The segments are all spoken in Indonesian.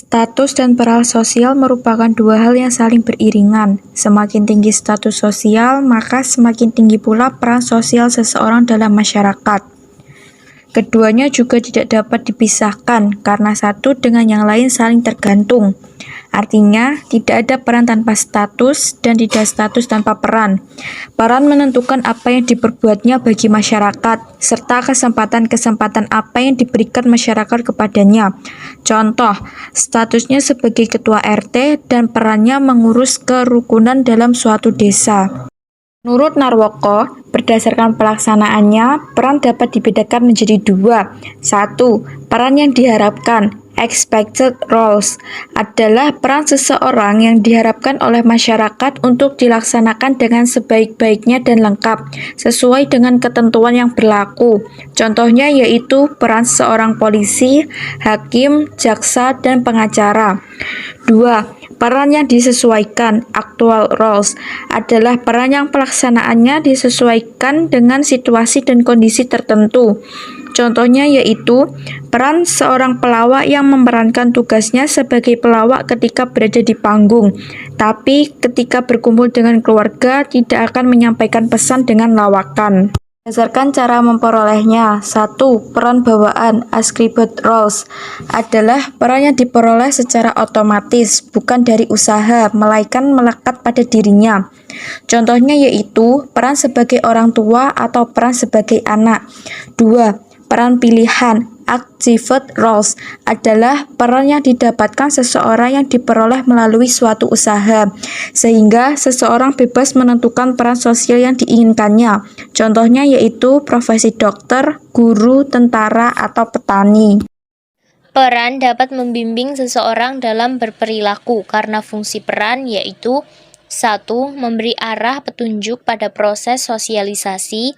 Status dan peran sosial merupakan dua hal yang saling beriringan. Semakin tinggi status sosial, maka semakin tinggi pula peran sosial seseorang dalam masyarakat. Keduanya juga tidak dapat dipisahkan karena satu dengan yang lain saling tergantung. Artinya, tidak ada peran tanpa status dan tidak status tanpa peran. Peran menentukan apa yang diperbuatnya bagi masyarakat, serta kesempatan-kesempatan apa yang diberikan masyarakat kepadanya. Contoh, statusnya sebagai ketua RT dan perannya mengurus kerukunan dalam suatu desa. Menurut Narwoko, berdasarkan pelaksanaannya, peran dapat dibedakan menjadi dua. Satu, peran yang diharapkan, expected roles, adalah peran seseorang yang diharapkan oleh masyarakat untuk dilaksanakan dengan sebaik-baiknya dan lengkap, sesuai dengan ketentuan yang berlaku. Contohnya yaitu peran seorang polisi, hakim, jaksa, dan pengacara. Dua, peran yang disesuaikan, actual roles, adalah peran yang pelaksanaannya disesuaikan dengan situasi dan kondisi tertentu. Contohnya yaitu peran seorang pelawak yang memerankan tugasnya sebagai pelawak ketika berada di panggung, tapi ketika berkumpul dengan keluarga tidak akan menyampaikan pesan dengan lawakan. Berdasarkan cara memperolehnya, 1. Peran bawaan, ascribed roles, adalah peran yang diperoleh secara otomatis, bukan dari usaha, melainkan melekat pada dirinya. Contohnya yaitu peran sebagai orang tua atau peran sebagai anak. 2. Peran pilihan, activate roles, adalah peran yang didapatkan seseorang yang diperoleh melalui suatu usaha, sehingga seseorang bebas menentukan peran sosial yang diinginkannya. Contohnya yaitu profesi dokter, guru, tentara, atau petani. Peran dapat membimbing seseorang dalam berperilaku karena fungsi peran yaitu 1. Memberi arah petunjuk pada proses sosialisasi.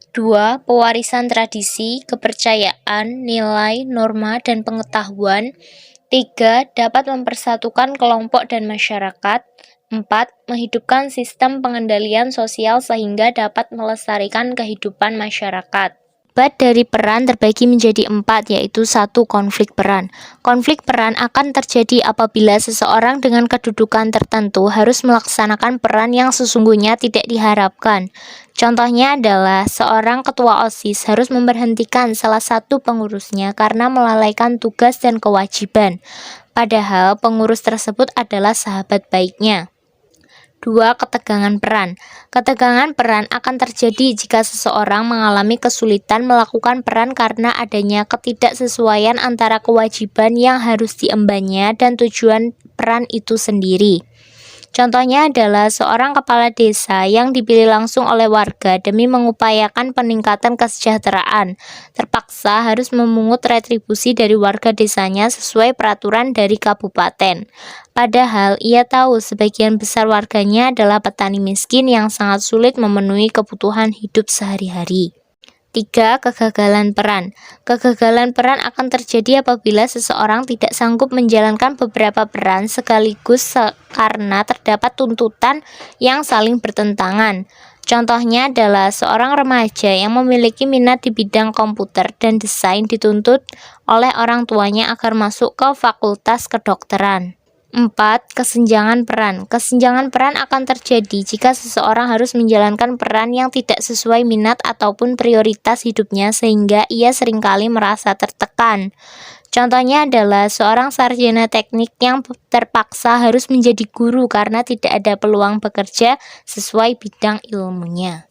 2. Pewarisan tradisi, kepercayaan, nilai, norma, dan pengetahuan. 3. Dapat mempersatukan kelompok dan masyarakat. 4. Menghidupkan sistem pengendalian sosial sehingga dapat melestarikan kehidupan masyarakat. Akibat dari peran terbagi menjadi 4, yaitu 1. Konflik peran. Konflik peran akan terjadi apabila seseorang dengan kedudukan tertentu harus melaksanakan peran yang sesungguhnya tidak diharapkan. Contohnya adalah seorang ketua OSIS harus memberhentikan salah satu pengurusnya karena melalaikan tugas dan kewajiban, padahal pengurus tersebut adalah sahabat baiknya. 2. Ketegangan peran. Ketegangan peran akan terjadi jika seseorang mengalami kesulitan melakukan peran karena adanya ketidaksesuaian antara kewajiban yang harus diembannya dan tujuan peran itu sendiri. Contohnya adalah seorang kepala desa yang dipilih langsung oleh warga demi mengupayakan peningkatan kesejahteraan, terpaksa harus memungut retribusi dari warga desanya sesuai peraturan dari kabupaten. Padahal ia tahu sebagian besar warganya adalah petani miskin yang sangat sulit memenuhi kebutuhan hidup sehari-hari. 3. Kegagalan peran. Kegagalan peran akan terjadi apabila seseorang tidak sanggup menjalankan beberapa peran sekaligus karena terdapat tuntutan yang saling bertentangan. Contohnya adalah seorang remaja yang memiliki minat di bidang komputer dan desain dituntut oleh orang tuanya agar masuk ke fakultas kedokteran. 4. Kesenjangan peran. Kesenjangan peran akan terjadi jika seseorang harus menjalankan peran yang tidak sesuai minat ataupun prioritas hidupnya sehingga ia seringkali merasa tertekan. Contohnya adalah seorang sarjana teknik yang terpaksa harus menjadi guru karena tidak ada peluang bekerja sesuai bidang ilmunya.